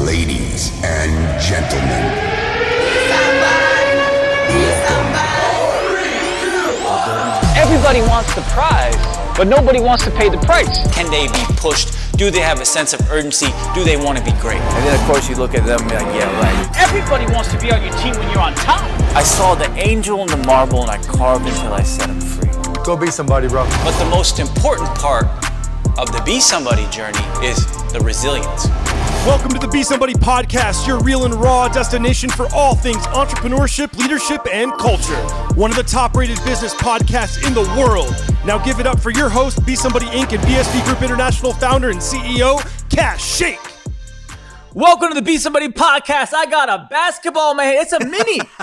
Ladies and gentlemen. Everybody wants the prize, but nobody wants to pay the price. Can they be pushed? Do they have a sense of urgency? Do they want to be great? And then, of course, you look at them and be like, yeah, right. Everybody wants to be on your team when you're on top. I saw the angel and the marble, and I carved until I set him free. Go be somebody, bro. But the most important part of the Be Somebody journey is the resilience. Welcome to the Be Somebody Podcast, your real and raw destination for all things entrepreneurship, leadership, and culture. One of the top-rated business podcasts in the world. Now give it up for your host, Be Somebody Inc. and BSB Group International founder and CEO, Kash Shaikh. Welcome to the Be Somebody Podcast. I got a basketball in my hand.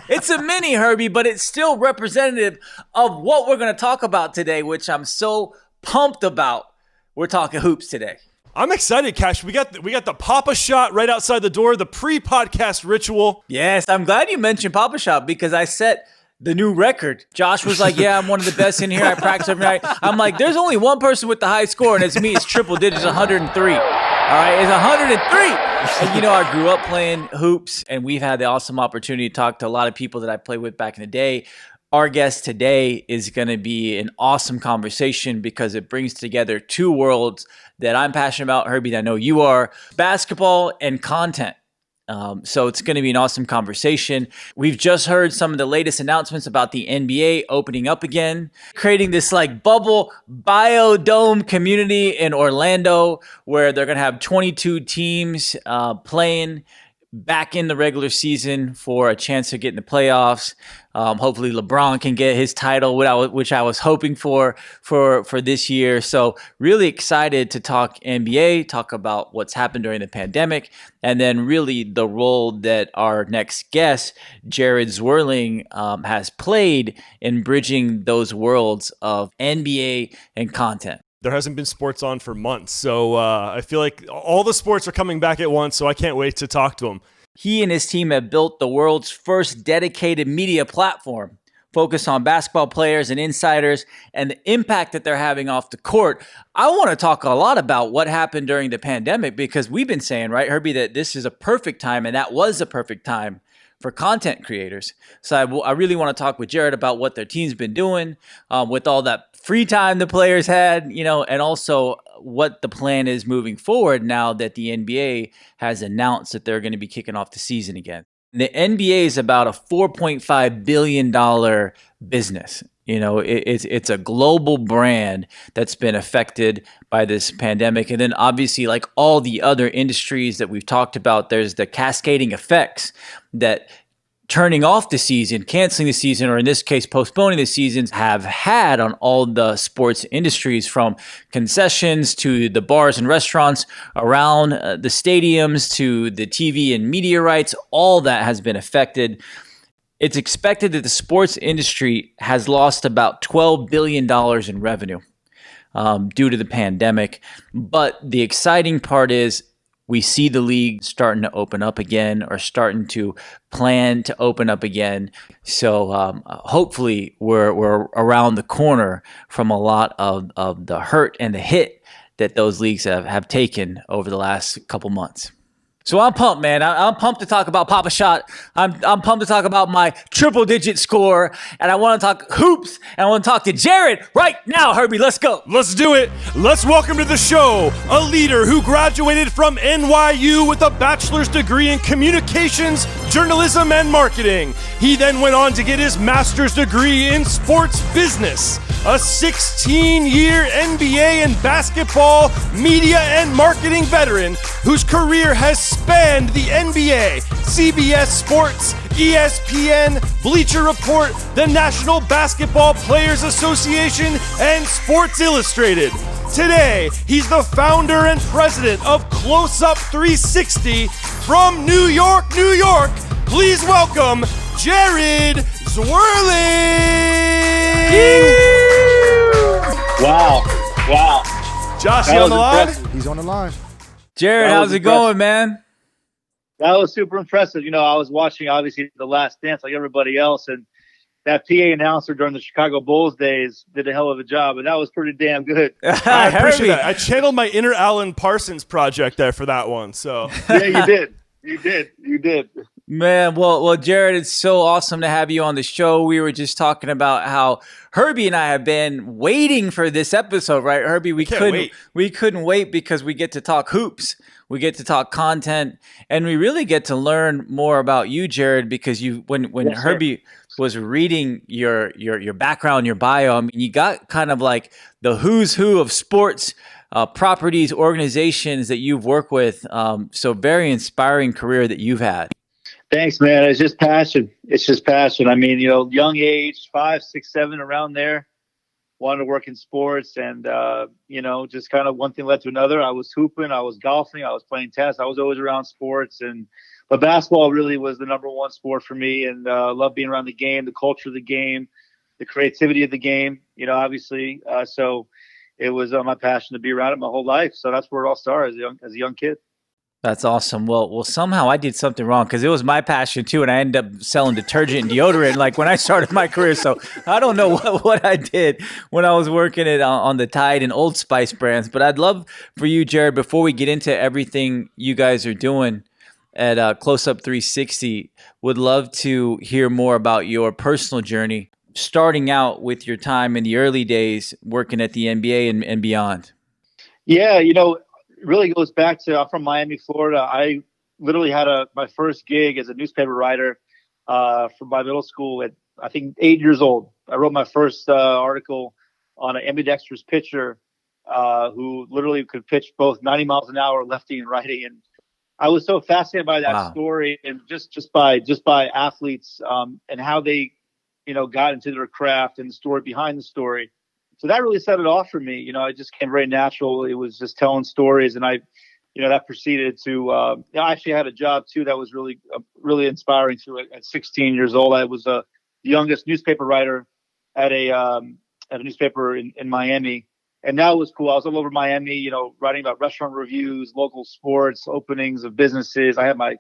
It's a mini, Herbie, but it's still representative of what we're going to talk about today, which I'm so pumped about. We're talking hoops today. I'm excited, Kash. We got the Papa Shot right outside the door, the pre-podcast ritual. Yes, I'm glad you mentioned Papa Shot because I set the new record. Josh was like, yeah, I'm one of the best in here. I practice every night. I'm like, there's only one person with the high score, and it's me. It's triple digits, 103. All right, it's 103. And, I grew up playing hoops, and we've had the awesome opportunity to talk to a lot of people that I played with back in the day. Our guest today is going to be an awesome conversation because it brings together two worlds that I'm passionate about, Herbie, that I know you are, basketball and content. So it's going to be an awesome conversation. We've just heard some of the latest announcements about the NBA opening up again, creating this bubble biodome community in Orlando where they're going to have 22 teams playing back in the regular season for a chance to get in the playoffs. Hopefully LeBron can get his title, which I was hoping for this year. So really excited to talk NBA, talk about what's happened during the pandemic, and then really the role that our next guest, Jared Zwerling, has played in bridging those worlds of NBA and content. There hasn't been sports on for months, so I feel like all the sports are coming back at once, so I can't wait to talk to him. He and his team have built the world's first dedicated media platform focused on basketball players and insiders and the impact that they're having off the court. I want to talk a lot about what happened during the pandemic because we've been saying, right, Herbie, that this is a perfect time, and that was a perfect time for content creators. So I really want to talk with Jared about what their team's been doing with all that free time the players had, and also what the plan is moving forward now that the NBA has announced that they're going to be kicking off the season again. The NBA is about a $4.5 billion business. It's a global brand that's been affected by this pandemic. And then obviously, like all the other industries that we've talked about, there's the cascading effects that turning off the season, canceling the season, or in this case, postponing the seasons have had on all the sports industries, from concessions to the bars and restaurants around the stadiums to the TV and media rights. All that has been affected. It's expected that the sports industry has lost about $12 billion in revenue due to the pandemic. But the exciting part is we see the league starting to open up again, or starting to plan to open up again. So hopefully we're around the corner from a lot of the hurt and the hit that those leagues have taken over the last couple months. So I'm pumped, man. I'm pumped to talk about Papa Shot. I'm pumped to talk about my triple-digit score, and I want to talk hoops, and I want to talk to Jared right now. Herbie, let's go. Let's do it. Let's welcome to the show a leader who graduated from NYU with a bachelor's degree in communications, journalism, and marketing. He then went on to get his master's degree in sports business. A 16-year NBA and basketball media and marketing veteran whose career has spanned the NBA, CBS Sports, ESPN, Bleacher Report, the National Basketball Players Association, and Sports Illustrated. Today, he's the founder and president of Close Up 360 from New York, New York. Please welcome Jared Zwerling. Wow. Josh, you on the line? He's on the line. Jared, how's it going, man? That was super impressive. I was watching, obviously, The Last Dance like everybody else, and that PA announcer during the Chicago Bulls days did a hell of a job, and that was pretty damn good. I appreciate that. I channeled my inner Alan Parsons project there for that one. So yeah, you did. You did. You did. Man, well, Jared, it's so awesome to have you on the show. We were just talking about how Herbie and I have been waiting for this episode, right? Herbie, we couldn't wait because we get to talk hoops, we get to talk content, and we really get to learn more about you, Jared, because when Yes, Herbie was reading your background, your bio, I mean, you got kind of like the who's who of sports properties, organizations that you've worked with. So very inspiring career that you've had. Thanks, man. It's just passion. I mean, young age, 5, 6, 7, around there, wanted to work in sports, and just kind of one thing led to another. I was hooping, I was golfing, I was playing tennis. I was always around sports, but basketball really was the number one sport for me, and loved being around the game, the culture of the game, the creativity of the game. Obviously, so it was my passion to be around it my whole life. So that's where it all started as a young kid. That's awesome. Well, somehow I did something wrong because it was my passion too, and I ended up selling detergent and deodorant like when I started my career. So I don't know what I did when I was working on the Tide and Old Spice brands. But I'd love for you, Jared, before we get into everything you guys are doing at Close Up 360, would love to hear more about your personal journey, starting out with your time in the early days working at the NBA and beyond. Yeah, it really goes back to, I'm from Miami, Florida. I literally had my first gig as a newspaper writer from my middle school at, I think, 8 years old. I wrote my first article on an ambidextrous pitcher who literally could pitch both 90 miles an hour, lefty and righty. And I was so fascinated by that story, and just by athletes and how they, got into their craft and the story behind the story. So that really set it off for me. It just came very natural. It was just telling stories, and that proceeded to. I actually had a job too that was really, really inspiring. Too, at 16 years old, I was the youngest newspaper writer at a newspaper in Miami, and that was cool. I was all over Miami, writing about restaurant reviews, local sports, openings of businesses. I had my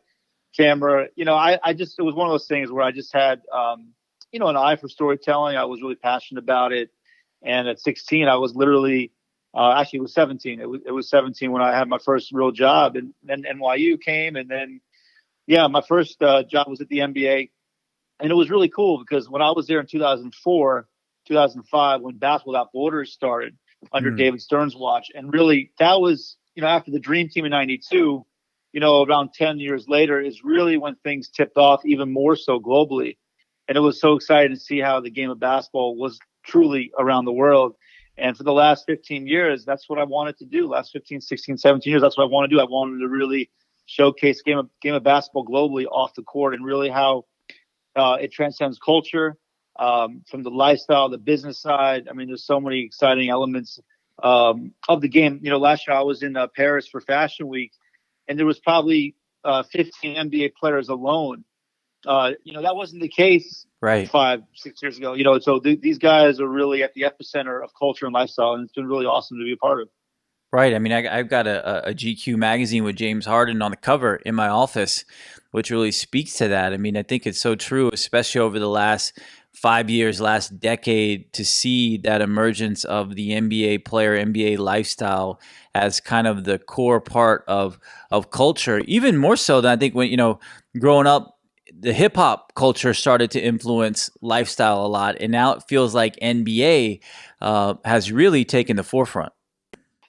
camera. It was one of those things where I just had, an eye for storytelling. I was really passionate about it. And at 16, I was literally, actually it was 17. It was 17 when I had my first real job, and then NYU came. And then, my first job was at the NBA. And it was really cool because when I was there in 2004, 2005, when Basketball Without Borders started under David Stern's watch, and really that was, after the Dream Team in 92, around 10 years later is really when things tipped off even more so globally. And it was so exciting to see how the game of basketball was truly around the world. And for the last 15 years, that's what I wanted to do. Last 15, 16, 17 years, that's what I want to do. I wanted to really showcase game of basketball globally off the court, and really how it transcends culture, from the lifestyle, the business side. I mean, there's so many exciting elements of the game. Last year I was in Paris for Fashion Week, and there was probably 15 NBA players alone. That wasn't the case right 5-6 years ago. So these guys are really at the epicenter of culture and lifestyle, and it's been really awesome to be a part of. Right. I mean, I've got a GQ magazine with James Harden on the cover in my office, which really speaks to that. I mean, I think it's so true, especially over the last 5 years, last decade, to see that emergence of the NBA player, NBA lifestyle as kind of the core part of culture, even more so than I think when, growing up, the hip hop culture started to influence lifestyle a lot. And now it feels like NBA has really taken the forefront.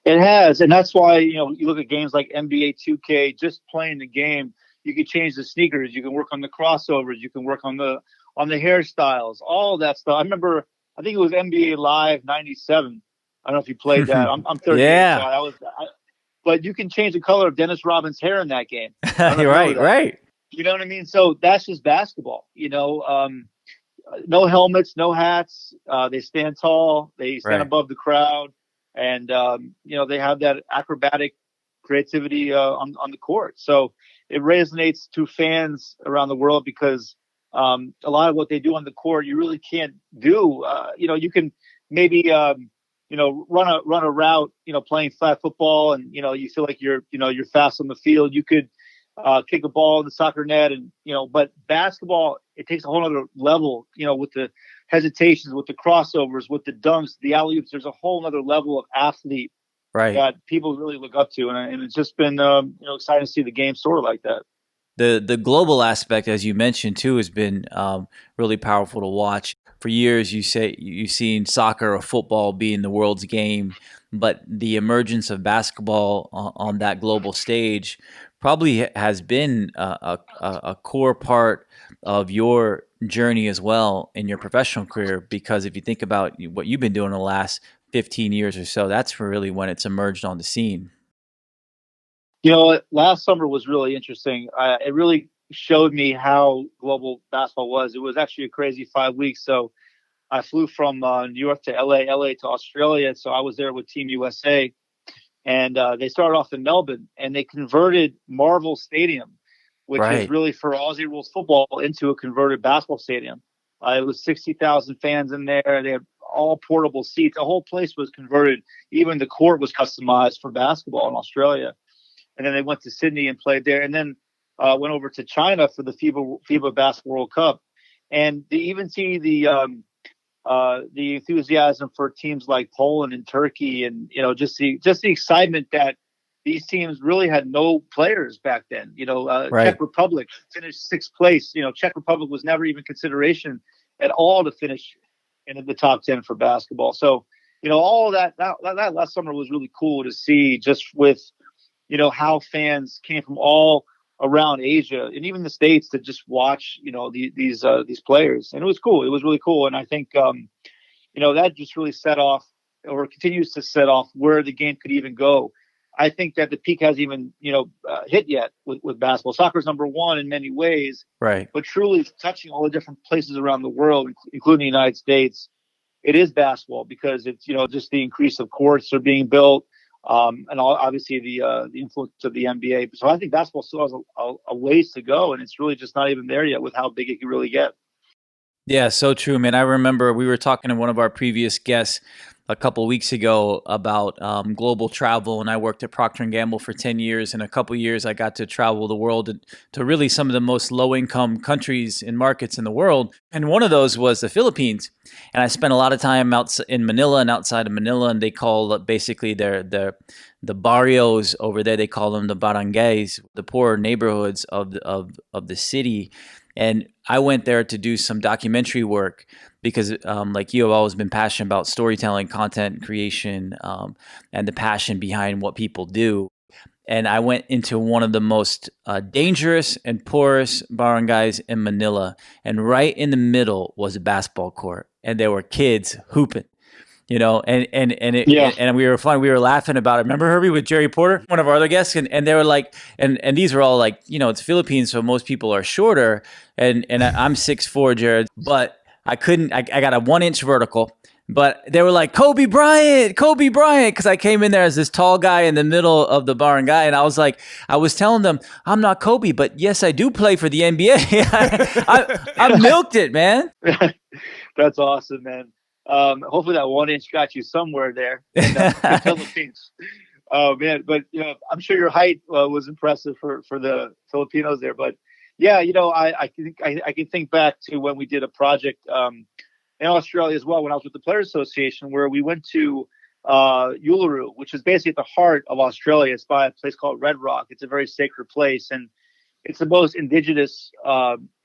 It has. And that's why, you look at games like NBA 2K, just playing the game, you can change the sneakers, you can work on the crossovers, you can work on the hairstyles, all that stuff. I remember, I think it was NBA Live 97. I don't know if you played that. I'm 30. Yeah. So but you can change the color of Dennis Rodman's hair in that game. Right. You know what I mean? So that's just basketball, no helmets, no hats. They stand tall. They stand above the crowd. And, they have that acrobatic creativity on the court. So it resonates to fans around the world because a lot of what they do on the court, you really can't do. You can maybe, run a route, playing flag football, and, you feel like you're fast on the field. You could kick a ball in the soccer net, and but basketball, it takes a whole other level, with the hesitations, with the crossovers, with the dunks, the alley-oops. There's a whole other level of athlete that people really look up to, and it's just been exciting to see the game sort of like that. the global aspect, as you mentioned too, has been really powerful to watch. For years, you've seen soccer or football being the world's game, but the emergence of basketball on that global stage probably has been a core part of your journey as well in your professional career. Because if you think about what you've been doing the last 15 years or so, that's really when it's emerged on the scene. Last summer was really interesting. It really showed me how global basketball was. It was actually a crazy 5 weeks. So I flew from New York to LA to Australia. So I was there with Team USA, and they started off in Melbourne, and they converted Marvel Stadium, which is really for Aussie rules football, into a converted basketball stadium. It was 60,000 fans in there. They had all portable seats. The whole place was converted. Even the court was customized for basketball in Australia. And then they went to Sydney and played there, and then went over to China for the FIBA Basketball World Cup. And to even see the enthusiasm for teams like Poland and Turkey, and just the excitement that these teams really had no players back then. Czech Republic finished 6th place. Czech Republic was never even consideration at all to finish in the top 10 for basketball. So all that last summer was really cool to see, just with how fans came from all around Asia and even the States to just watch, these players. And it was cool. It was really cool. And I think, that just really set off, or continues to set off, where the game could even go. I think that the peak hasn't even, hit yet with basketball. Soccer's number one in many ways, right? But truly touching all the different places around the world, including the United States, it is basketball, because it's, just the increase of courts are being built. And obviously the influence of the NBA. So I think basketball still has a ways to go, and it's really just not even there yet with how big it can really get. Yeah, so true, man. I remember we were talking to one of our previous guests a couple of weeks ago about global travel, and I worked at Procter & Gamble for 10 years. In a couple of years, I got to travel the world to really some of the most low-income countries and markets in the world. And one of those was the Philippines. And I spent a lot of time out in Manila and outside of Manila, and they call basically the barrios over there, they call them the barangays, the poor neighborhoods of the city. And I went there to do some documentary work, because like you, have always been passionate about storytelling, content creation, and the passion behind what people do. And I went into one of the most dangerous and poorest barangays in Manila. And right in the middle was a basketball court, and there were kids hooping. And we were laughing about it. Remember, Herbie, with Jerry Porter, one of our other guests, and they were like, and these were all like, it's Philippines, so most people are shorter, and I'm 6'4", Jared, but I got a 1-inch vertical, but they were like, Kobe Bryant, because I came in there as this tall guy in the middle of the barangay, and I was telling them, I'm not Kobe, but yes, I do play for the NBA. I milked it, man. That's awesome, man. Hopefully that 1-inch got you somewhere there in the Philippines. Oh man, but I'm sure your height was impressive for the Filipinos there. But yeah, I can think back to when we did a project in Australia as well, when I was with the Players Association, where we went to Uluru, which is basically at the heart of Australia. It's by a place called Red Rock. It's a very sacred place, and it's the most indigenous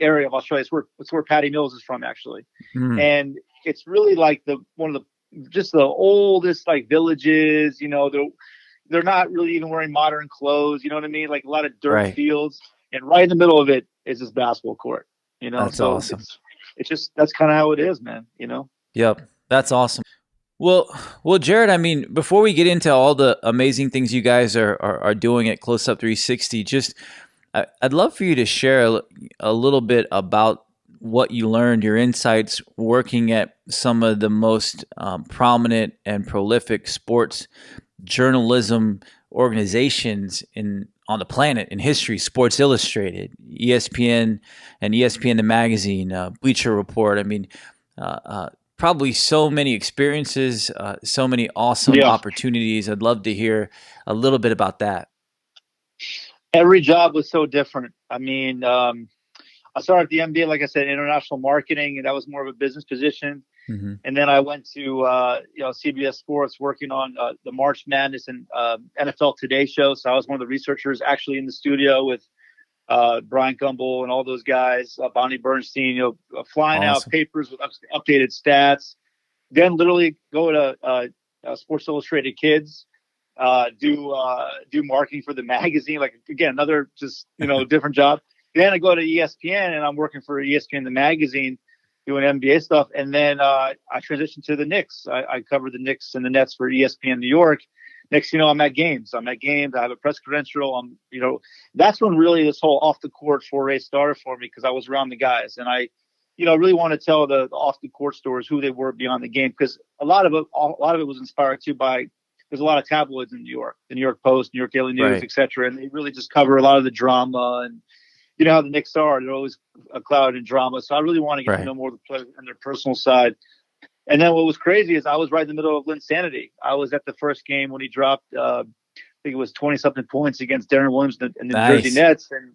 area of Australia. It's where Patty Mills is from, actually. And it's really like one of the oldest like villages. They're not really even wearing modern clothes. You know what I mean? Like a lot of dirt fields, and right in the middle of it is this basketball court. That's awesome. It's just, that's kind of how it is, man. Yep, that's awesome. Well, Jared, I mean, before we get into all the amazing things you guys are doing at Close Up 360, I'd love for you to share a little bit about what you learned, your insights working at some of the most prominent and prolific sports journalism organizations on the planet in history: Sports Illustrated, ESPN, and ESPN the magazine, Bleacher Report. I mean, probably so many experiences, so many awesome opportunities. I'd love to hear a little bit about that. Every job was so different. I mean, I started at the MBA, like I said, international marketing, and that was more of a business position. Mm-hmm. And then I went to CBS Sports, working on the March Madness and NFL Today show. So I was one of the researchers actually in the studio with Brian Gumbel and all those guys, Bonnie Bernstein, flying out papers with updated stats. Then literally go to Sports Illustrated Kids, do marketing for the magazine. Like, again, another just, different job. Then I go to ESPN and I'm working for ESPN, the magazine, doing NBA stuff. And then I transitioned to the Knicks. I covered the Knicks and the Nets for ESPN New York. Next, I'm at games. I have a press credential. That's when really this whole off the court foray started for me, because I was around the guys and I, really want to tell the off the court stories, who they were beyond the game, because a lot of it was inspired too by, there's a lot of tabloids in New York, the New York Post, New York Daily News, right, etc. And they really just cover a lot of the drama, and how the Knicks are. They're always a cloud in drama. So I really want to get to know more of the players and their personal side. And then what was crazy is I was right in the middle of Linsanity. I was at the first game when he dropped, I think it was 20-something points against Darren Williams and the Nice. Jersey Nets. And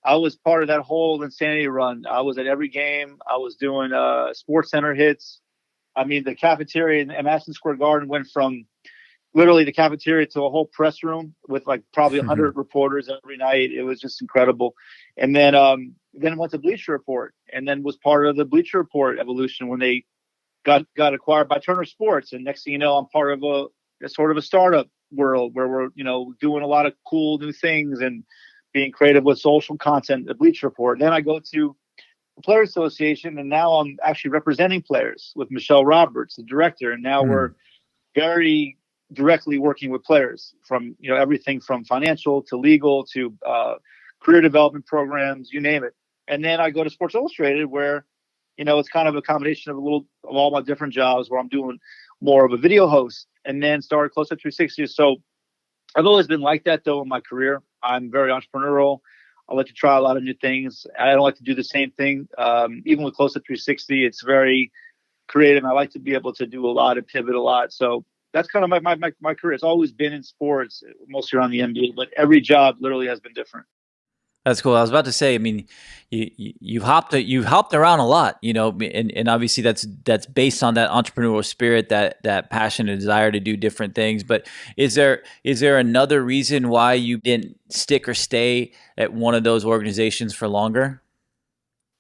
I was part of that whole Linsanity run. I was at every game. I was doing Sports Center hits. I mean, the cafeteria in Madison Square Garden went from literally the cafeteria to a whole press room with like probably 100 reporters every night. It was just incredible. And then went to Bleacher Report, and then was part of the Bleacher Report evolution when they got acquired by Turner Sports. And next thing you know, I'm part of a sort of a startup world where we're, doing a lot of cool new things and being creative with social content at Bleacher Report. Then I go to the Players Association, and now I'm actually representing players with Michelle Roberts, the director. And now we're very directly working with players from, everything from financial to legal to career development programs, you name it. And then I go to Sports Illustrated, where, it's kind of a combination of all my different jobs, where I'm doing more of a video host, and then started Close Up 360. So I've always been like that, though, in my career. I'm very entrepreneurial. I like to try a lot of new things. I don't like to do the same thing. Even with Close Up 360, it's very creative. I like to be able to do a lot and pivot a lot. So that's kind of my career. It's always been in sports, mostly around the NBA, but every job literally has been different. That's cool. I was about to say, I mean, you've hopped around a lot, and obviously that's based on that entrepreneurial spirit, that passion and desire to do different things. But is there another reason why you didn't stick or stay at one of those organizations for longer?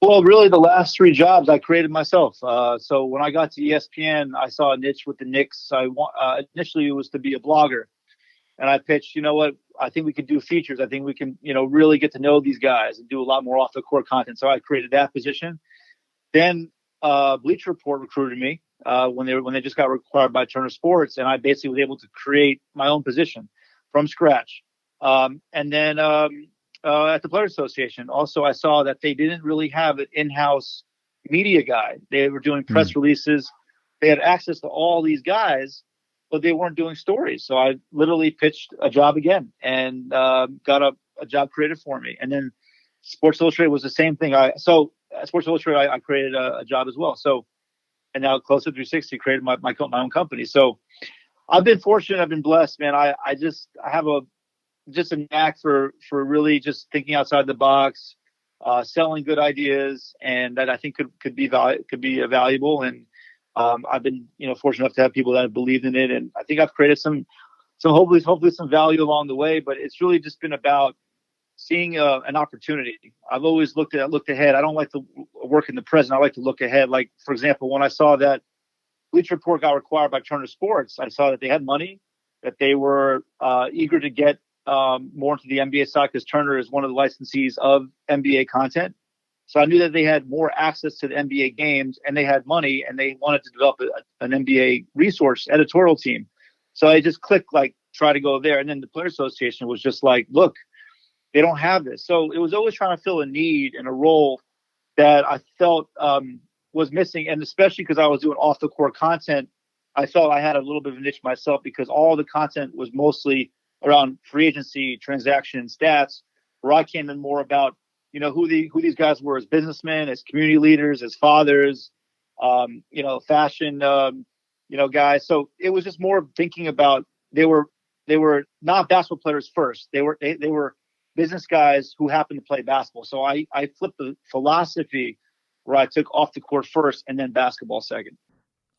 Well, really, the last three jobs I created myself. So when I got to ESPN, I saw a niche with the Knicks. Initially it was to be a blogger. And I pitched, I think we could do features. I think we can, really get to know these guys and do a lot more off the court content. So I created that position. Then Bleacher Report recruited me when they just got acquired by Turner Sports, and I basically was able to create my own position from scratch. And then at the Players Association, also I saw that they didn't really have an in-house media guy. They were doing press releases. They had access to all these guys, but they weren't doing stories. So I literally pitched a job again and got a job created for me. And then Sports Illustrated was the same thing. Sports Illustrated, I created a job as well. So, and now Close to 360 created my own company. So I've been fortunate. I've been blessed, man. I have a knack for really just thinking outside the box, selling good ideas, and that I think could be valuable. And I've been, fortunate enough to have people that have believed in it, and I think I've created some hopefully some value along the way. But it's really just been about seeing an opportunity. I've always looked ahead. I don't like to work in the present. I like to look ahead. Like, for example, when I saw that Bleacher Report got acquired by Turner Sports, I saw that they had money, that they were eager to get more into the NBA side, because Turner is one of the licensees of NBA content. So I knew that they had more access to the NBA games, and they had money, and they wanted to develop an NBA resource editorial team. So I just clicked, try to go there. And then the Players Association was just like, look, they don't have this. So it was always trying to fill a need and a role that I felt was missing. And especially because I was doing off the court content, I felt I had a little bit of a niche myself, because all the content was mostly around free agency, transaction, stats, where I came in more about, who these guys were as businessmen, as community leaders, as fathers, fashion, guys. So it was just more thinking about, they were not basketball players first. They were business guys who happened to play basketball. So I flipped the philosophy where I took off the court first and then basketball second.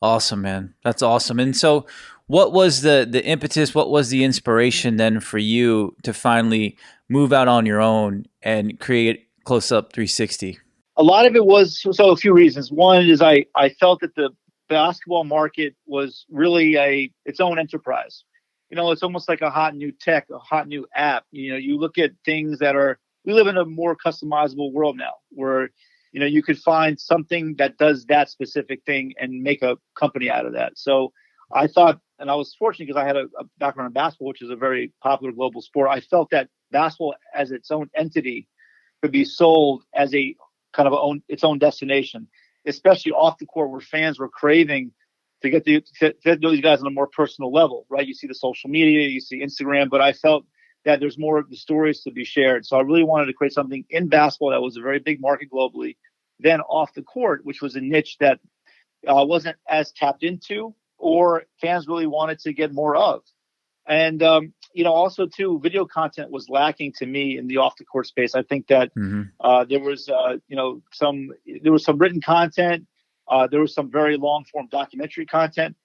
Awesome, man. That's awesome. And so what was the impetus? What was the inspiration then for you to finally move out on your own and create Close Up 360? A lot of it was, so a few reasons. One is I felt that the basketball market was really its own enterprise. It's almost like a hot new tech, a hot new app. You look at things we live in a more customizable world now where, you could find something that does that specific thing and make a company out of that. So I thought, and I was fortunate because I had a background in basketball, which is a very popular global sport. I felt that basketball as its own entity could be sold as a kind of its own destination, especially off the court where fans were craving to get to know these guys on a more personal level, right? You see the social media, you see Instagram, but I felt that there's more of the stories to be shared. So I really wanted to create something in basketball that was a very big market globally, then off the court, which was a niche that wasn't as tapped into or fans really wanted to get more of. And, also too, video content was lacking to me in the off the court space. I think that there was some written content. There was some very long form documentary content,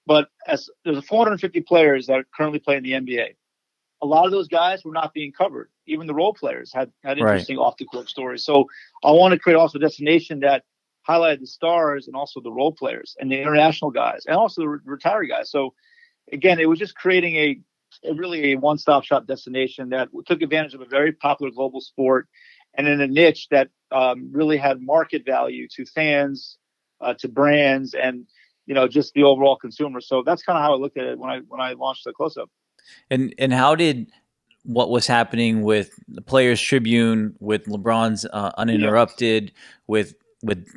but as there's 450 players that currently play in the NBA. A lot of those guys were not being covered. Even the role players had interesting off the court stories. So I want to create also a destination that highlighted the stars and also the role players and the international guys and also the retired guys. So again, it was just creating a one-stop shop destination that took advantage of a very popular global sport and in a niche that really had market value to fans, to brands, and just the overall consumer. So that's kind of how I looked at it when I launched the Close Up. And how did what was happening with the Players Tribune, with LeBron's Uninterrupted, with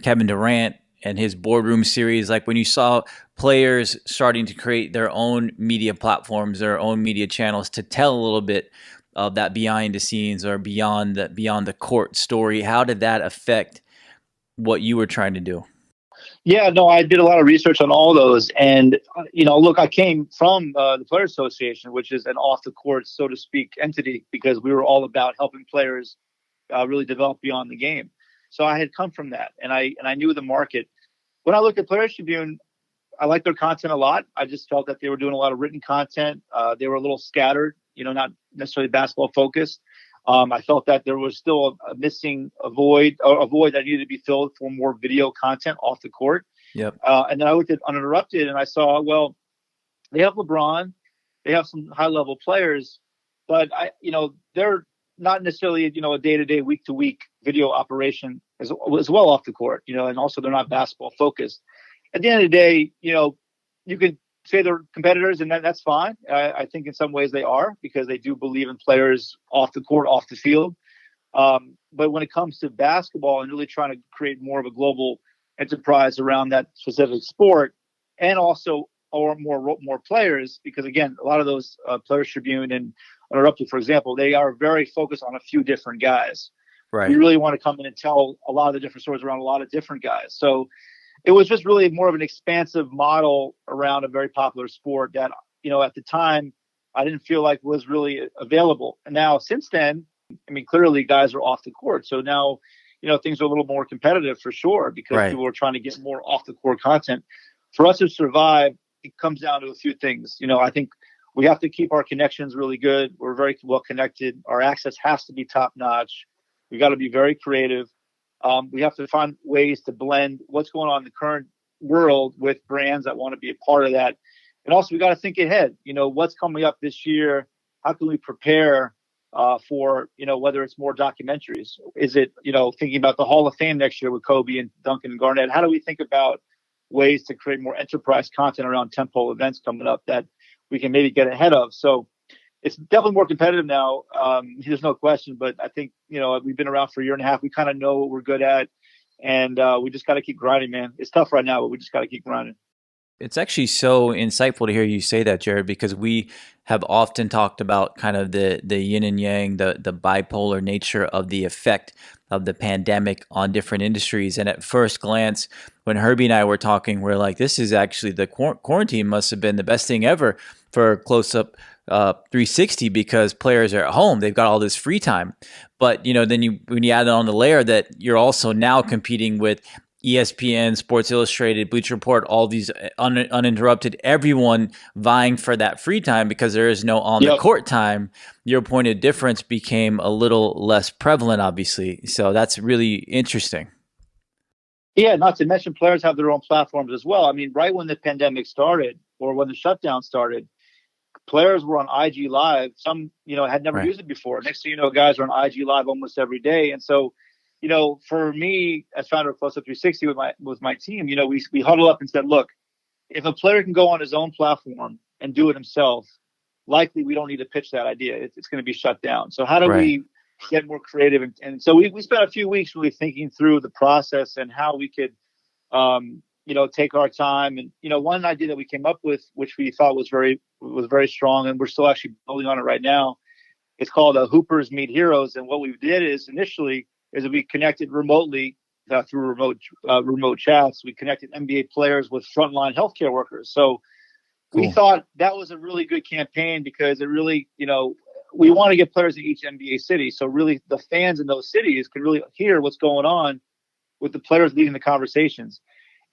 Kevin Durant and his boardroom series, like when you saw players starting to create their own media platforms, their own media channels to tell a little bit of that behind the scenes or beyond the court story, how did that affect what you were trying to do? Yeah, no, I did a lot of research on all those. And, look, I came from the Players Association, which is an off the court, so to speak, entity, because we were all about helping players really develop beyond the game. So I had come from that, and I knew the market. When I looked at Players Tribune, I liked their content a lot. I just felt that they were doing a lot of written content. They were a little scattered, not necessarily basketball focused. I felt that there was still a void that needed to be filled for more video content off the court. Yep. And then I looked at Uninterrupted and I saw, well, they have LeBron, they have some high level players, but they're not necessarily, a day-to-day, week-to-week video operation as well off the court, and also they're not basketball focused. At the end of the day, you could say they're competitors, and that's fine. I think in some ways they are, because they do believe in players off the court, off the field. But when it comes to basketball and really trying to create more of a global enterprise around that specific sport, and also or more players, because again, a lot of those Players Tribune and Uninterrupted, for example, they are very focused on a few different guys. Right. You really want to come in and tell a lot of the different stories around a lot of different guys. So it was just really more of an expansive model around a very popular sport that, at the time I didn't feel like was really available. And now since then, clearly guys are off the court. So now, things are a little more competitive for sure, because people are trying to get more off the court content. For us to survive, it comes down to a few things. I think we have to keep our connections really good. We're very well connected. Our access has to be top notch. We got to be very creative. We have to find ways to blend what's going on in the current world with brands that want to be a part of that. And also we got to think ahead, what's coming up this year? How can we prepare for, whether it's more documentaries? Is it, thinking about the Hall of Fame next year with Kobe and Duncan and Garnett? How do we think about ways to create more enterprise content around tentpole events coming up that we can maybe get ahead of? So it's definitely more competitive now. There's no question, but I think, we've been around for a year and a half. We kind of know what we're good at, and we just got to keep grinding, man. It's tough right now, but we just got to keep grinding. It's actually so insightful to hear you say that, Jared, because we have often talked about kind of the yin and yang, the bipolar nature of the effect of the pandemic on different industries. And at first glance, when Herbie and I were talking, we're like, this is actually the quarantine must have been the best thing ever for Close Up 360, because players are at home, they've got all this free time. But then when you add on the layer that you're also now competing with ESPN, Sports Illustrated, Bleacher Report, all these uninterrupted, everyone vying for that free time because there is no on the court time. Your point of difference became a little less prevalent, obviously. So that's really interesting. Yeah, not to mention players have their own platforms as well. I mean, right when the pandemic started or when the shutdown started, players were on IG Live. Some, had never used it before. Next thing you know, guys are on IG Live almost every day. And so, for me as founder of Close Up 360 with my team, we huddled up and said, look, if a player can go on his own platform and do it himself, likely we don't need to pitch that idea. It's going to be shut down. So how do we get more creative? And so we spent a few weeks really thinking through the process and how we could, take our time. And, one idea that we came up with, which we thought was very strong, and we're still actually building on it right now. It's called Hoopers Meet Heroes. And what we did is we connected remotely through remote chats. We connected NBA players with frontline healthcare workers. So we thought that was a really good campaign because it really, we want to get players in each NBA city. So really the fans in those cities can really hear what's going on with the players leading the conversations.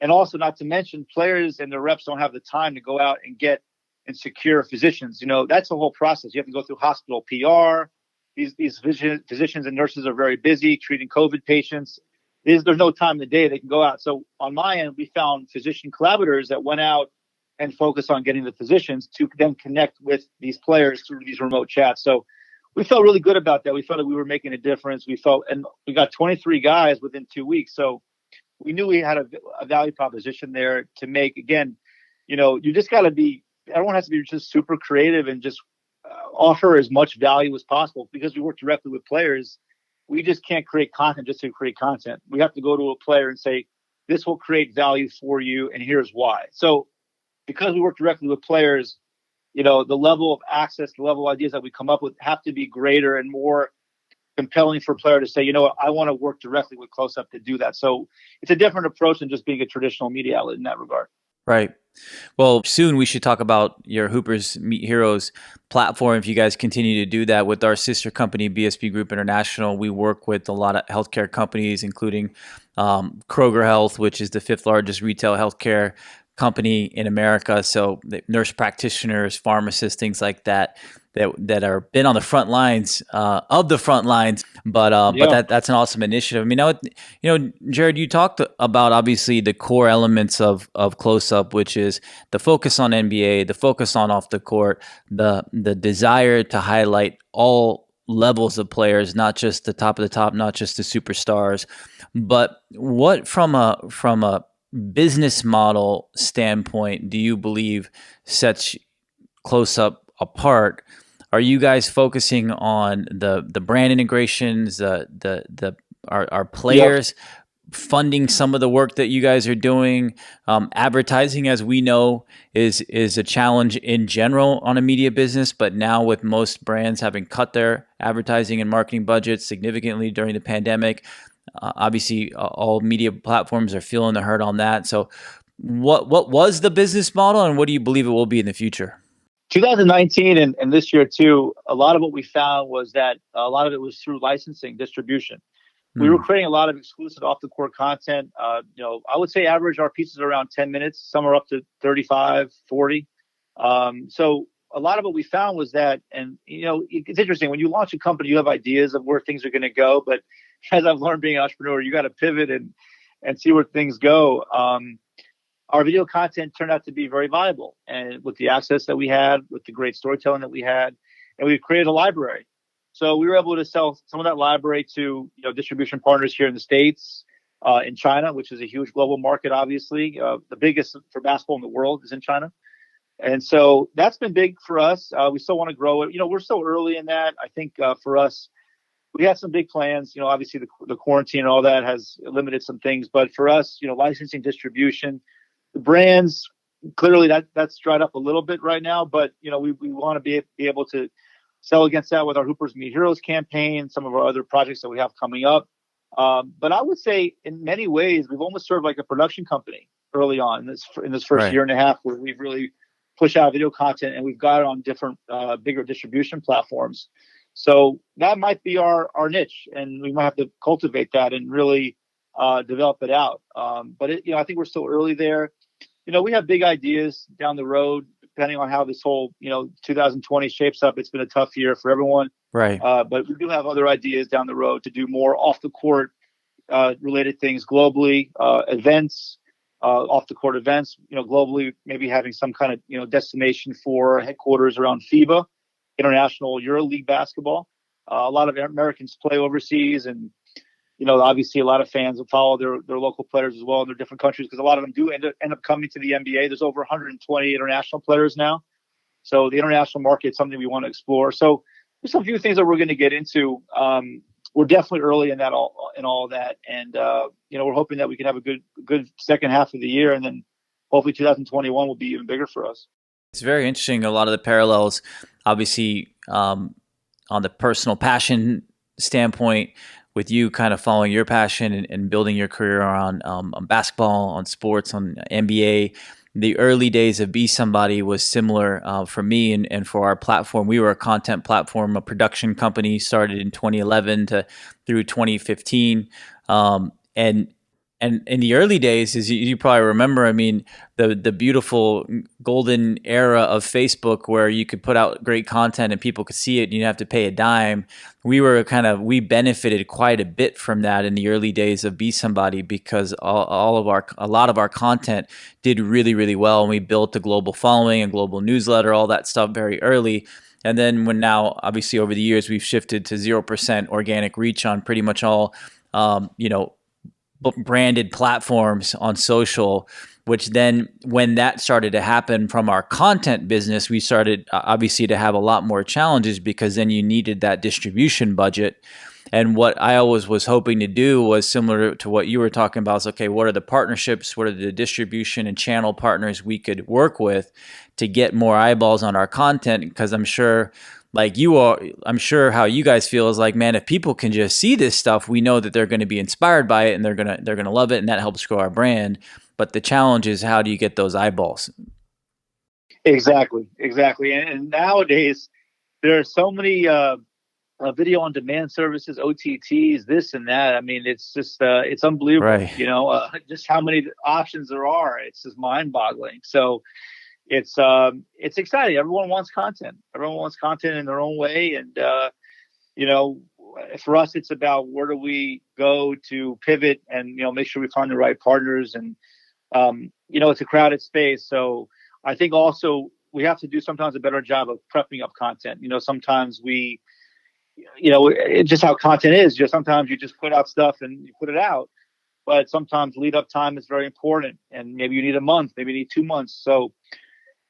And also, not to mention, players and their reps don't have the time to go out and get and secure physicians. That's the whole process. You have to go through hospital PR. These physicians and nurses are very busy treating COVID patients. There's no time in the day they can go out. So on my end, we found physician collaborators that went out and focused on getting the physicians to then connect with these players through these remote chats. So we felt really good about that. We felt that we were making a difference. And we got 23 guys within 2 weeks. So we knew we had a value proposition there to make. Again, you just got to be, everyone has to be just super creative and just offer as much value as possible because we work directly with players. We just can't create content just to create content. We have to go to a player and say, this will create value for you, and here's why. So because we work directly with players, the level of access, the level of ideas that we come up with have to be greater and more compelling for a player to say, I want to work directly with Close Up to do that. So it's a different approach than just being a traditional media outlet in that regard. Right. Well, soon we should talk about your Hoopers Meet Heroes platform. If you guys continue to do that with our sister company, BSB Group International, we work with a lot of healthcare companies, including Kroger Health, which is the 5th largest retail healthcare company in America. So nurse practitioners, pharmacists, things like that are been on the front lines of the front lines. But that's an awesome initiative. I mean, Jared, you talked about obviously the core elements of Close Up, which is the focus on NBA, the focus on off the court, the desire to highlight all levels of players, not just the top of the top, not just the superstars. But what from a business model standpoint do you believe sets Close Up apart? Are you guys focusing on the brand integrations, our players funding some of the work that you guys are doing? Advertising, as we know, is a challenge in general on a media business, but now with most brands having cut their advertising and marketing budgets significantly during the pandemic, obviously all media platforms are feeling the hurt on that. So what was the business model, and what do you believe it will be in the future? 2019 and this year too, a lot of what we found was that a lot of it was through licensing, distribution. We were creating a lot of exclusive off the court content. I would say average our pieces are around 10 minutes. Some are up to 35, 40. So a lot of what we found was that, and it's interesting when you launch a company, you have ideas of where things are going to go. But as I've learned being an entrepreneur, you got to pivot and see where things go. Our video content turned out to be very viable, and with the access that we had, with the great storytelling that we had, and we created a library. So we were able to sell some of that library to distribution partners here in the States, in China, which is a huge global market. Obviously, the biggest for basketball in the world is in China, and so that's been big for us. We still want to grow it. We're still early in that. I think for us, we have some big plans. Obviously the quarantine and all that has limited some things, but for us, licensing, distribution. The brands, clearly that's dried up a little bit right now, but we want to be able to sell against that with our Hoopers Meet Heroes campaign, some of our other projects that we have coming up. But I would say in many ways we've almost served like a production company early on in this first year and a half, where we've really pushed out video content and we've got it on different bigger distribution platforms. So that might be our niche, and we might have to cultivate that and really develop it out. I think we're still early there. We have big ideas down the road, depending on how this whole, 2020 shapes up. It's been a tough year for everyone. Right. But we do have other ideas down the road to do more off the court related things globally, events, off the court events, globally, maybe having some kind of, destination for headquarters around FIBA, International EuroLeague basketball. A lot of Americans play overseas, and obviously a lot of fans will follow their local players as well in their different countries, because a lot of them do end up coming to the NBA. There's over 120 international players now. So the international market is something we want to explore. So there's a few things that we're going to get into. We're definitely early in all of that. And, we're hoping that we can have a good second half of the year. And then hopefully 2021 will be even bigger for us. It's very interesting. A lot of the parallels, obviously, on the personal passion standpoint, with you kind of following your passion and building your career on basketball, on sports, on NBA. The early days of Be Somebody was similar for me and for our platform. We were a content platform, a production company, started in 2011 through 2015. And in the early days, as you probably remember, I mean, the beautiful golden era of Facebook, where you could put out great content and people could see it and you didn't have to pay a dime. We benefited quite a bit from that in the early days of Be Somebody, because a lot of our content did really, really well. And we built a global following, a global newsletter, all that stuff very early. And then now, obviously, over the years, we've shifted to 0% organic reach on pretty much all, branded platforms on social, which then when that started to happen from our content business, we started obviously to have a lot more challenges, because then you needed that distribution budget. And what I always was hoping to do was similar to what you were talking about. Is, okay, what are the partnerships? What are the distribution and channel partners we could work with to get more eyeballs on our content? Because I'm sure, like you are, I'm sure how you guys feel is like, man, if people can just see this stuff, we know that they're going to be inspired by it and they're going to love it, and that helps grow our brand. But the challenge is, how do you get those eyeballs? Exactly. And nowadays there are so many video on demand services, OTTs, this and that. I mean, it's just it's unbelievable. Right. Just how many options there are. It's just mind boggling. So it's exciting. Everyone wants content. Everyone wants content in their own way. And, for us, it's about where do we go to pivot and, make sure we find the right partners. And, it's a crowded space. So I think also we have to do sometimes a better job of prepping up content. Sometimes it's just how content is. Sometimes you just put out stuff and you put it out. But sometimes lead up time is very important. And maybe you need a month, maybe you need 2 months. So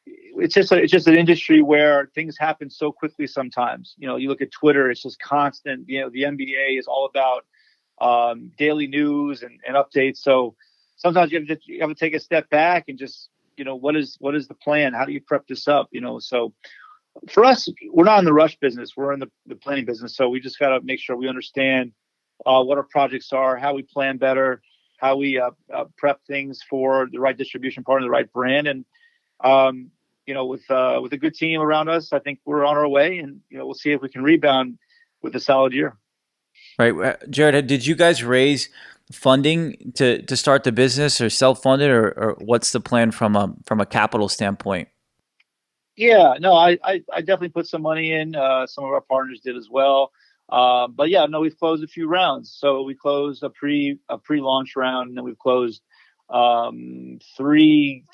it's just an industry where things happen so quickly sometimes. You look at Twitter, it's just constant. The NBA is all about daily news and updates. So sometimes you have to take a step back and just, what is the plan? How do you prep this up? So for us, we're not in the rush business. We're in the planning business. So we just got to make sure we understand what our projects are, how we plan better, how we prep things for the right distribution partner, the right brand. And, with a good team around us, I think we're on our way, and, we'll see if we can rebound with a solid year. Right. Jared, did you guys raise funding to start the business, or self-funded, or what's the plan from a capital standpoint? Yeah, no, I definitely put some money in. Some of our partners did as well. But yeah, no, we've closed a few rounds. So we closed a pre-launch round, and then we've closed three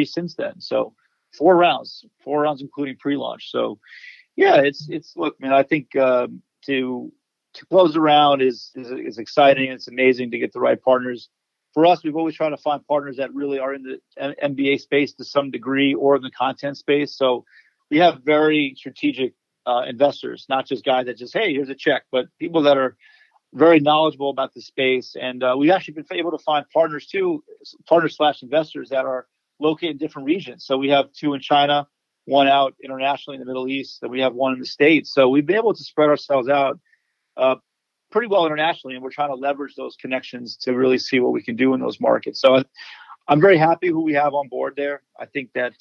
since then. So four rounds including pre-launch. So yeah, it's look, man, I think to close the round is exciting. It's amazing to get the right partners. For us, we've always tried to find partners that really are in the NBA space to some degree, or in the content space. So we have very strategic investors, not just guys that just, hey, here's a check, but people that are very knowledgeable about the space. And we've actually been able to find partners / investors that are located in different regions. So we have 2 in China, 1 out internationally in the Middle East, and we have 1 in the States. So we've been able to spread ourselves out pretty well internationally, and we're trying to leverage those connections to really see what we can do in those markets. So I'm very happy who we have on board there. I think that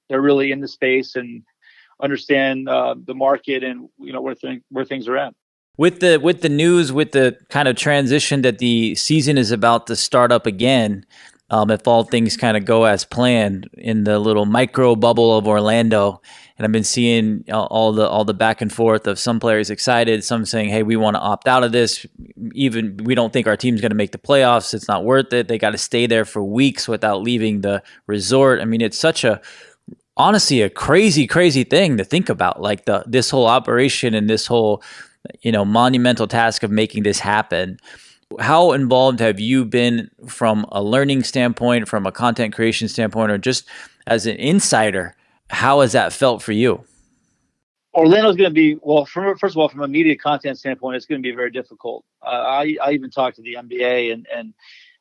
they're really in the space and understand the market and where things are at. With the news, with the kind of transition that the season is about to start up again, if all things kind of go as planned in the little micro bubble of Orlando, and I've been seeing all the back and forth of some players excited, some saying, "Hey, we want to opt out of this. Even we don't think our team's going to make the playoffs. It's not worth it. They got to stay there for weeks without leaving the resort." I mean, it's such honestly a crazy thing to think about. Like this whole operation and this whole monumental task of making this happen. How involved have you been from a learning standpoint, from a content creation standpoint, or just as an insider? How has that felt for you? Orlando's going to be, well, first of all, from a media content standpoint, it's going to be very difficult. I even talked to the NBA, and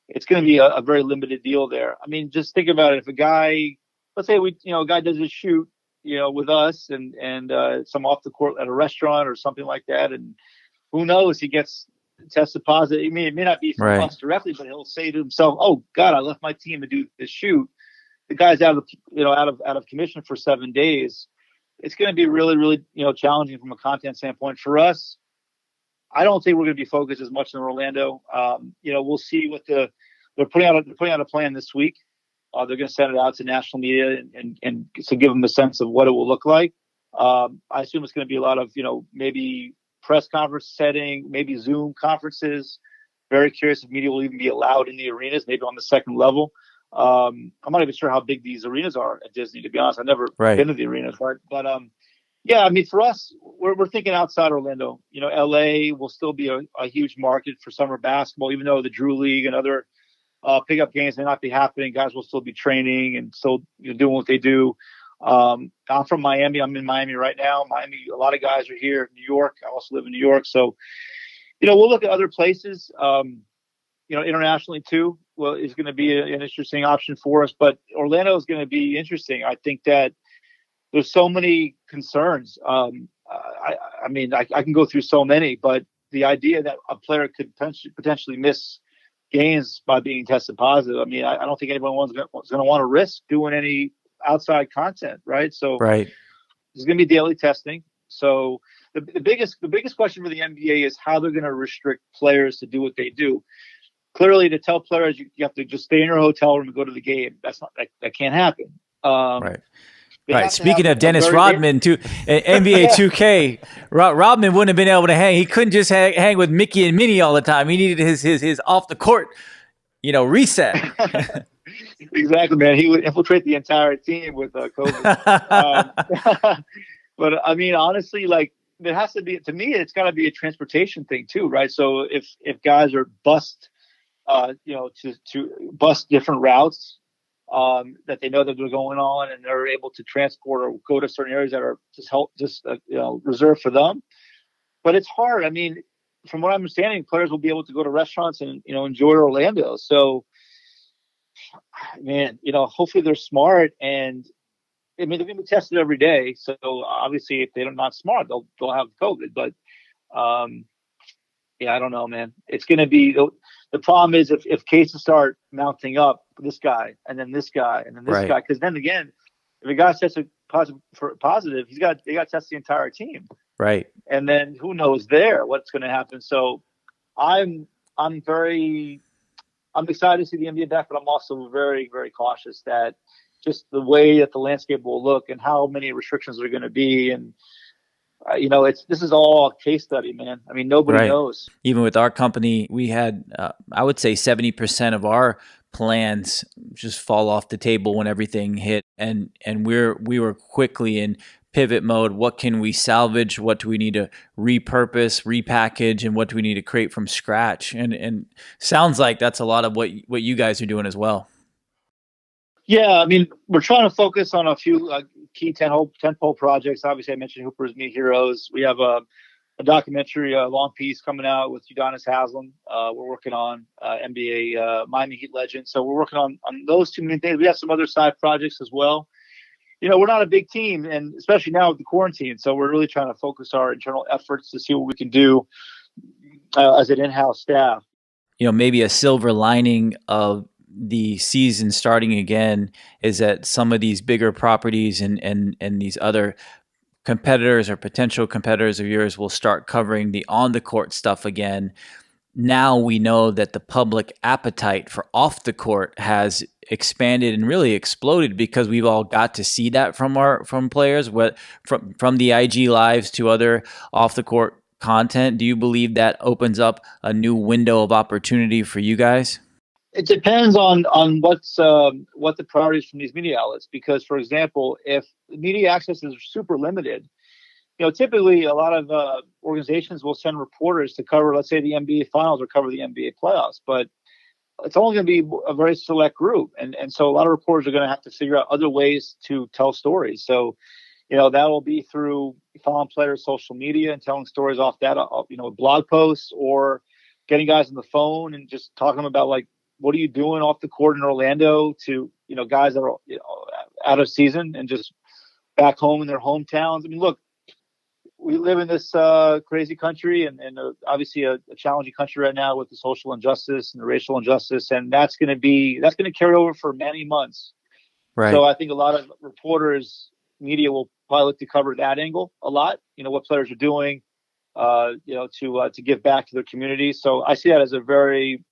it's going to be a very limited deal there. I mean, just think about it. If a guy, let's say a guy does a shoot, with us and some off the court at a restaurant or something like that, and who knows, he gets tested positive. I mean, it may not be from us directly, but he'll say to himself, "Oh God, I left my team to do this shoot." The guy's out of commission for 7 days. It's going to be really challenging from a content standpoint for us. I don't think we're going to be focused as much on Orlando. We'll see what they're putting out a plan this week. They're going to send it out to national media and to give them a sense of what it will look like. I assume it's going to be a lot of, maybe press conference setting, maybe Zoom conferences. Very curious if media will even be allowed in the arenas, maybe on the second level. I'm not even sure how big these arenas are at Disney, to be honest. I've never been to the arenas, right? But yeah, I mean, for us, we're thinking outside Orlando. LA will still be a huge market for summer basketball, even though the Drew League and other pickup games may not be happening. Guys will still be training and still doing what they do. I'm from Miami. I'm in Miami right now. Miami, a lot of guys are here. New York, I also live in New York. So, we'll look at other places, internationally too. Well, is going to be an interesting option for us. But Orlando is going to be interesting. I think that there's so many concerns. I can go through so many, but the idea that a player could potentially miss games by being tested positive. I mean, I don't think anyone's going to want to risk doing any outside content, right? So there's going to be daily testing. So the biggest question for the NBA is how they're going to restrict players to do what they do. Clearly, to tell players you have to just stay in your hotel room and go to the game, that can't happen. Right. Speaking of Dennis Rodman, too, NBA 2K, Rodman wouldn't have been able to hang. He couldn't just hang with Mickey and Minnie all the time. He needed his off the court, reset. Exactly, man. He would infiltrate the entire team with COVID. But I mean, honestly, like there has to be. To me, it's got to be a transportation thing too, right? So if guys are bussed, to bus different routes. That they know that they're going on, and they're able to transport or go to certain areas that are reserved for them. But it's hard. I mean, from what I'm understanding, players will be able to go to restaurants and enjoy Orlando. So, man, hopefully they're smart, and I mean they're going to be tested every day. So obviously, if they're not smart, they'll have COVID. But yeah, I don't know, man. It's going to be the problem is if cases start mounting up, this guy and then this guy and then this guy, because then again, if a guy tested positive, they got to test the entire team, right? And then who knows what's going to happen. So I'm excited to see the NBA back, but I'm also very, very cautious that just the way that the landscape will look and how many restrictions are going to be, and this is all a case study, man. I mean, nobody knows. Even with our company, we had, I would say 70% of our plans just fall off the table when everything hit. And we were quickly in pivot mode. What can we salvage? What do we need to repurpose, repackage, and what do we need to create from scratch? And sounds like that's a lot of what you guys are doing as well. Yeah, I mean, we're trying to focus on a few key tentpole projects. Obviously, I mentioned Hooper's Meet Heroes. We have a documentary, a long piece coming out with Udonis Haslem. We're working on NBA Miami Heat legend. So we're working on those two main things. We have some other side projects as well. We're not a big team, and especially now with the quarantine. So we're really trying to focus our internal efforts to see what we can do as an in-house staff. Maybe a silver lining of the season starting again is that some of these bigger properties and these other competitors or potential competitors of yours will start covering the on the court stuff again. Now we know that the public appetite for off the court has expanded and really exploded because we've all got to see that from players, from the IG lives to other off the court content. Do you believe that opens up a new window of opportunity for you guys? It depends on what the priorities from these media outlets. Because, for example, if media access is super limited, typically a lot of organizations will send reporters to cover, let's say, the NBA Finals or cover the NBA playoffs, but it's only going to be a very select group, and so a lot of reporters are going to have to figure out other ways to tell stories. So, that will be through following players' social media and telling stories off that, blog posts, or getting guys on the phone and just talking about, like, what are you doing off the court in Orlando, to guys that are out of season and just back home in their hometowns. I mean, look, we live in this crazy country and obviously a challenging country right now with the social injustice and the racial injustice, and that's going to carry over for many months. Right. So I think a lot of reporters, media will probably look to cover that angle a lot. What players are doing, to give back to their communities. So I see that as a very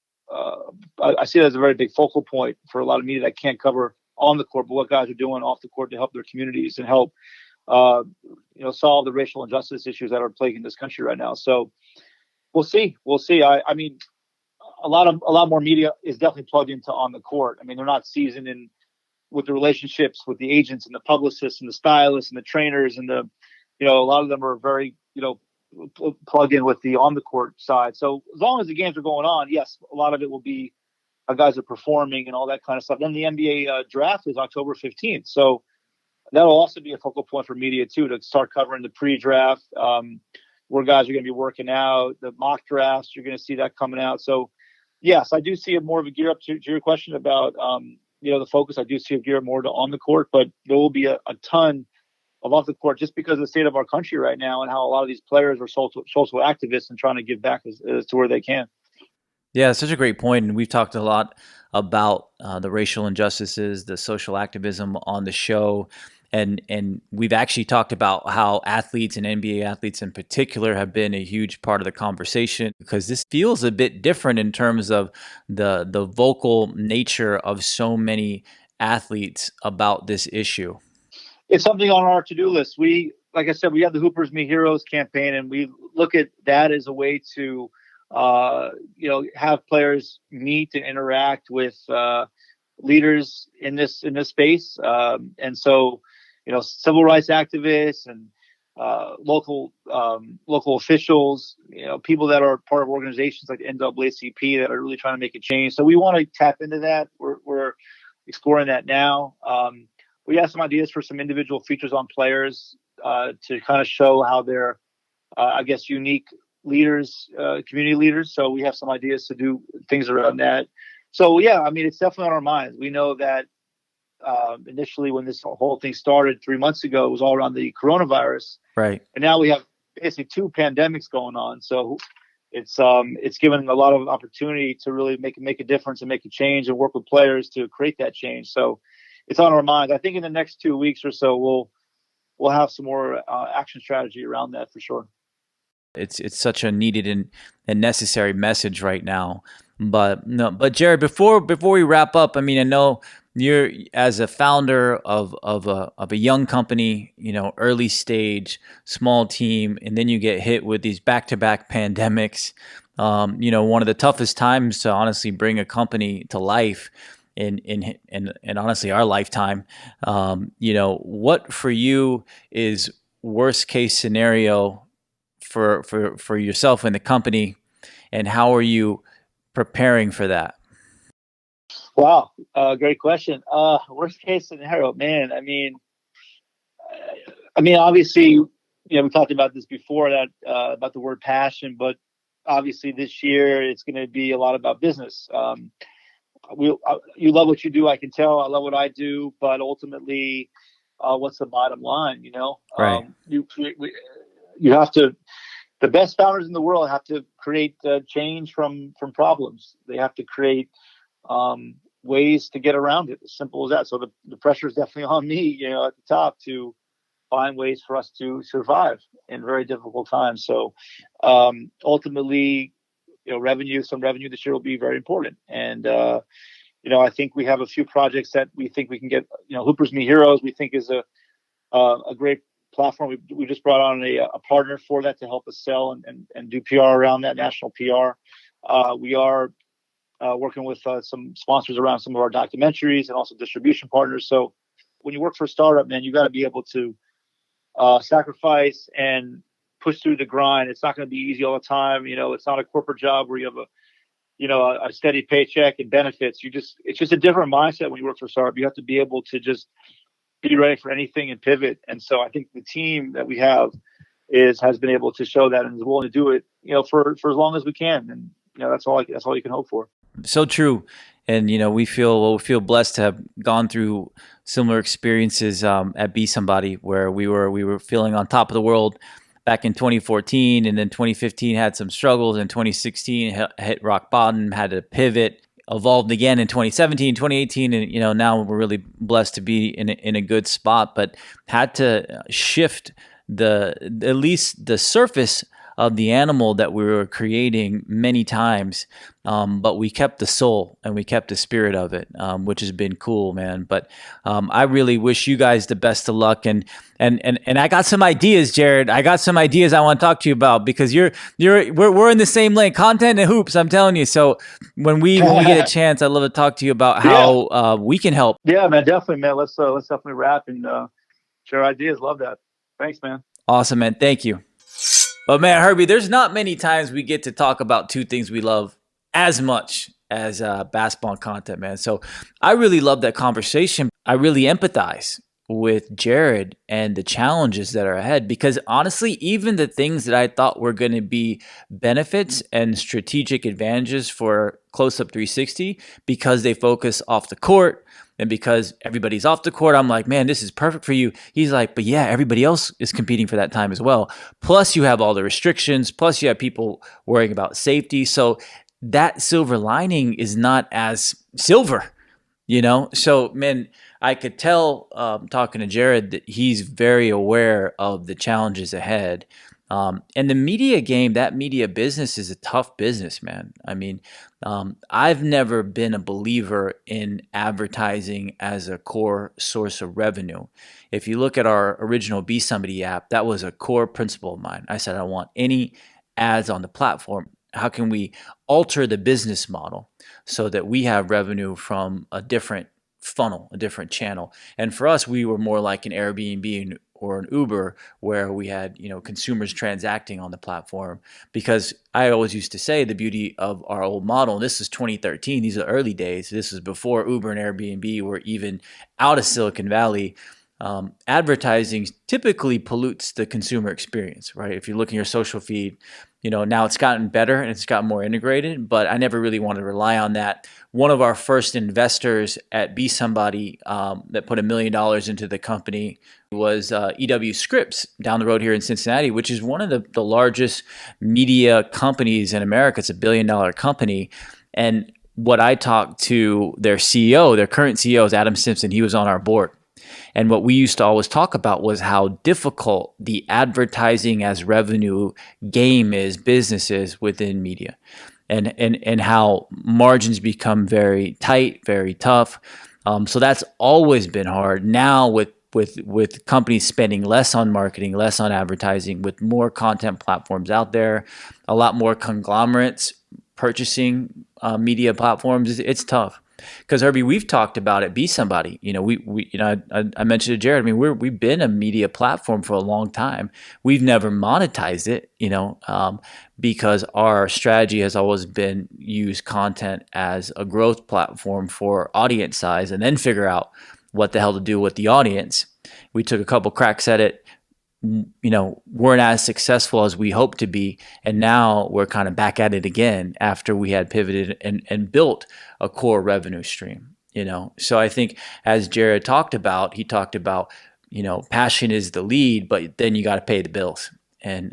big focal point for a lot of media that can't cover on the court, but what guys are doing off the court to help their communities and help solve the racial injustice issues that are plaguing this country right now. So we'll see. I mean, a lot more media is definitely plugged into on the court. I mean, they're not seasoned in with the relationships with the agents and the publicists and the stylists and the trainers and a lot of them are very, plugged in with the on the court side. So as long as the games are going on, yes, a lot of it will be guys are performing and all that kind of stuff. Then the NBA draft is October 15th. So that'll also be a focal point for media too, to start covering the pre-draft, where guys are going to be working out, the mock drafts. You're going to see that coming out. So yes, I do see it more of a gear up to your question about, the focus. I do see a gear more to on the court, but there will be a ton of off the court just because of the state of our country right now and how a lot of these players are social activists and trying to give back as to where they can. Yeah, it's such a great point. And we've talked a lot about the racial injustices, the social activism on the show. And we've actually talked about how athletes and NBA athletes in particular have been a huge part of the conversation, because this feels a bit different in terms of the vocal nature of so many athletes about this issue. It's something on our to-do list. Like I said, we have the Hoopers Meet Heroes campaign, and we look at that as a way to, have players meet and interact with leaders in this space. And so, civil rights activists and local officials, people that are part of organizations like the NAACP that are really trying to make a change. So we want to tap into that. We're exploring that now. We have some ideas for some individual features on players to kind of show how they're, unique leaders, community leaders. So we have some ideas to do things around that. So yeah, I mean, it's definitely on our minds. We know that initially when this whole thing started 3 months ago, it was all around the coronavirus. Right. And now we have basically two pandemics going on. So it's given a lot of opportunity to really make a difference and make a change and work with players to create that change. So it's on our minds. I think in the next 2 weeks or so, we'll have some more action strategy around that for sure. It's such a needed and necessary message right now. But Jared, before we wrap up, I mean, I know you're, as a founder of a young company, early stage, small team, and then you get hit with these back-to-back pandemics. One of the toughest times to honestly bring a company to life in honestly our lifetime. What for you is worst case scenario for yourself and the company, and how are you preparing for that? Wow, great question. Worst case scenario, man. I mean, obviously, we talked about this before, that about the word passion, but obviously this year it's going to be a lot about business. You love what you do, I can tell. I love what I do, but ultimately, what's the bottom line? Right. You have to. The best founders in the world have to create change from problems. They have to create ways to get around it. As simple as that. So the pressure is definitely on me, at the top to find ways for us to survive in very difficult times. So ultimately, some revenue this year will be very important. And I think we have a few projects that we think we can get. Hoopers Meet Heroes, we think is a great platform. We just brought on a partner for that to help us sell and do PR around that, national PR. We are working with some sponsors around some of our documentaries and also distribution partners. So when you work for a startup, man, you got to be able to sacrifice and push through the grind. It's not going to be easy all the time. It's not a corporate job where you have a steady paycheck and benefits. It's just a different mindset when you work for a startup. You have to be able to just be ready for anything and pivot. And so I think the team that we have has been able to show that and is willing to do it, for as long as we can. And that's all you can hope for. So true. And, we feel blessed to have gone through similar experiences at Besomebody, where we were feeling on top of the world back in 2014, and then 2015 had some struggles, and 2016 hit rock bottom, had to pivot, evolved again in 2017, 2018, and now we're really blessed to be in a good spot, but had to shift at least the surface of the animal that we were creating many times, but we kept the soul and we kept the spirit of it, which has been cool, man. But I really wish you guys the best of luck, and I got some ideas, Jared. I got some ideas I want to talk to you about, because we're in the same lane, content and hoops. I'm telling you. So when we get a chance, I'd love to talk to you about how we can help. Yeah, man, definitely, man. Let's definitely wrap and share ideas. Love that. Thanks, man. Awesome, man. Thank you. But man, Herbie, there's not many times we get to talk about two things we love as much as basketball content, man. So I really love that conversation. I really empathize with Jared and the challenges that are ahead, because honestly, even the things that I thought were going to be benefits and strategic advantages for Close Up 360, because they focus off the court, and because everybody's off the court, I'm like, man, this is perfect for you. He's like, but yeah, everybody else is competing for that time as well. Plus you have all the restrictions. Plus you have people worrying about safety. So that silver lining is not as silver, So, man, I could tell talking to Jared that he's very aware of the challenges ahead. And the media game, that media business is a tough business, man. I mean, I've never been a believer in advertising as a core source of revenue. If you look at our original Besomebody app, that was a core principle of mine. I said, I don't want any ads on the platform. How can we alter the business model so that we have revenue from a different funnel, a different channel? And for us, we were more like an Airbnb or an Uber, where we had, consumers transacting on the platform. Because I always used to say the beauty of our old model, and this is 2013, these are early days, this is before Uber and Airbnb were even out of Silicon Valley. Advertising typically pollutes the consumer experience, right? If you look in your social feed, now it's gotten better and it's gotten more integrated, but I never really wanted to rely on that. One of our first investors at Besomebody that put $1 million into the company was EW Scripps down the road here in Cincinnati, which is one of the largest media companies in America. It's $1 billion company. And what I talked to their CEO, their current CEO is Adam Simpson. He was on our board. And what we used to always talk about was how difficult the advertising as revenue game is, business is within media, and how margins become very tight, very tough. So that's always been hard. Now with companies spending less on marketing, less on advertising, with more content platforms out there, a lot more conglomerates purchasing media platforms, it's tough. Because Herbie, we've talked about it. Besomebody, I mentioned to Jared. I mean, we've been a media platform for a long time. We've never monetized it, because our strategy has always been use content as a growth platform for audience size, and then figure out what the hell to do with the audience. We took a couple cracks at it. Weren't as successful as we hoped to be. And now we're kind of back at it again after we had pivoted and built a core revenue stream, So I think, as Jared talked about, passion is the lead, but then you got to pay the bills. And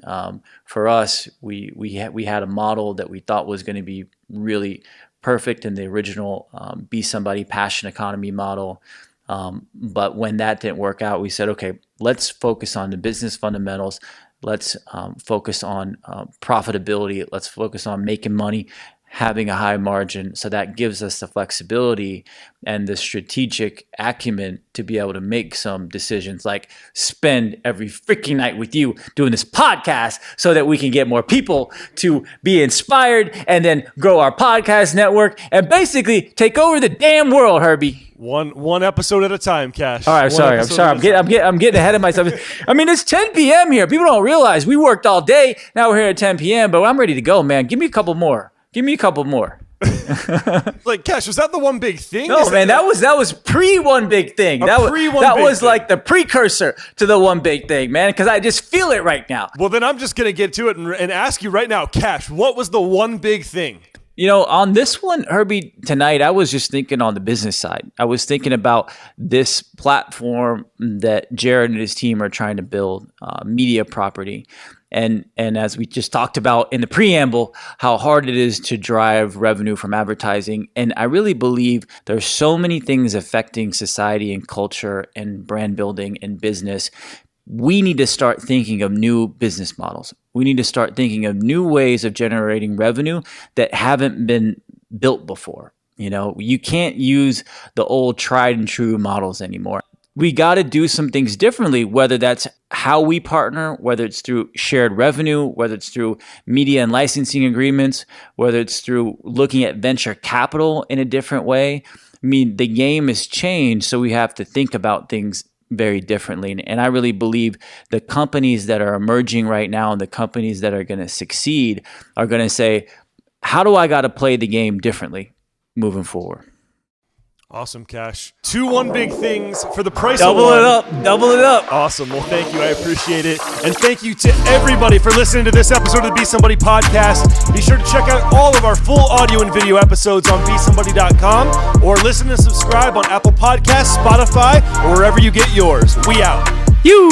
for us, we had a model that we thought was going to be really perfect in the original Besomebody passion economy model. But when that didn't work out, we said, okay, let's focus on the business fundamentals. Let's focus on profitability. Let's focus on making money, having a high margin. So that gives us the flexibility and the strategic acumen to be able to make some decisions, like spend every freaking night with you doing this podcast so that we can get more people to be inspired and then grow our podcast network and basically take over the damn world, Herbie. One episode at a time, Kash. All right, I'm sorry. I'm getting ahead of myself. I mean, it's 10 p.m. here. People don't realize we worked all day. Now we're here at 10 p.m., but I'm ready to go, man. Give me a couple more. Like, Kash, was that the one big thing? No, man, that was pre one big thing. That was like the precursor to the one big thing, man, because I just feel it right now. Well, then I'm just going to get to it and ask you right now, Kash, what was the one big thing? You know, on this one, Herbie, tonight, I was just thinking on the business side. I was thinking about this platform that Jared and his team are trying to build, media property. And as we just talked about in the preamble, how hard it is to drive revenue from advertising. And I really believe there's so many things affecting society and culture and brand building and business. We need to start thinking of new business models. We need to start thinking of new ways of generating revenue that haven't been built before. You know, you can't use the old tried and true models anymore. We got to do some things differently, whether that's how we partner, whether it's through shared revenue, whether it's through media and licensing agreements, whether it's through looking at venture capital in a different way. I mean, the game has changed, so we have to think about things very differently. And I really believe the companies that are emerging right now and the companies that are going to succeed are going to say, how do I got to play the game differently moving forward? Awesome, Kash. 2 one big things for the price of one. Double it up. Awesome. Well, thank you. I appreciate it. And thank you to everybody for listening to this episode of the Be Somebody Podcast. Be sure to check out all of our full audio and video episodes on besomebody.com or listen and subscribe on Apple Podcasts, Spotify, or wherever you get yours. We out. You.